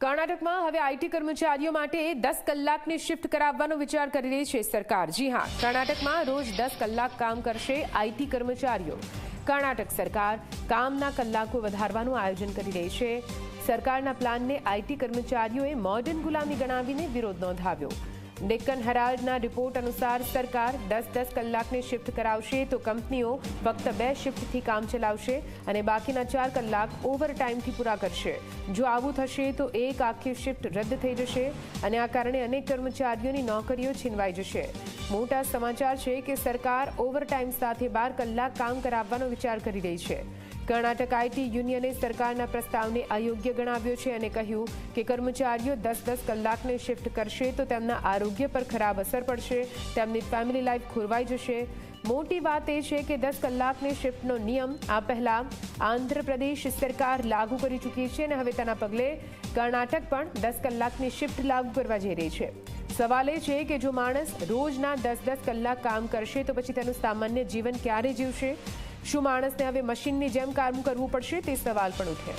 કર્ણાટકમાં હવે આઈટી કર્મચારીઓ માટે 10 કલાકની શિફ્ટ કરાવવાનો વિચાર કરી રહી છે સરકાર। જી હા, કર્ણાટકમાં રોજ 10 કલાક કામ કરશે આઈટી કર્મચારીઓ। કર્ણાટક સરકાર કામના કલાકો વધારવાનું આયોજન કરી રહી છે। સરકારના પ્લાનને આઈટી કર્મચારીઓએ મોડર્ન ગુલામી ગણાવીને વિરોધ નોંધાવ્યો। ડેક્કન હેરાલ્ડના રિપોર્ટ અનુસાર સરકાર 10-10 કલાકની શિફ્ટ કરાવશે તો કંપનીઓ ફક્ત 2 શિફ્ટથી કામ ચલાવશે અને બાકીના 4 કલાક ઓવરટાઈમથી પૂરા કરશે। જો આવું થશે તો એક આખી શિફ્ટ રદ થઈ જશે અને આ કારણે અનેક કર્મચારીઓની નોકરીઓ છીનવાઈ જશે। મોટા સમાચાર છે કે સરકાર ઓવરટાઈમ સાથે 12 કલાક કામ કરાવવાનો વિચાર કરી રહી છે। કર્ણાટક આઈટી યુનિયને સરકારના પ્રસ્તાવને અયોગ્ય ગણાવ્યો છે અને કહ્યું કે કર્મચારીઓ 10-10 કલાકની શિફ્ટ કરશે તો તેમના આરોગ્ય પર ખરાબ અસર પડશે, તેમની ફેમિલી લાઈફ ખોરવાઈ જશે। મોટી વાત એ છે કે 10 કલાકની શિફ્ટનો નિયમ આ પહેલા આંધ્રપ્રદેશ સરકાર લાગુ કરી ચૂકી છે અને હવે તેના પગલે કર્ણાટક પણ 10 કલાકની શિફ્ટ લાગુ કરવા જઈ રહી છે। સવાલ એ છે કે જો માણસ રોજના 10-10 કલાક કામ કરશે તો પછી તેનું સામાન્ય જીવન ક્યારે જીવશે? શું માણસને હવે મશીનની જેમ કામ કરવું પડશે? તે સવાલ પણ ઉઠે।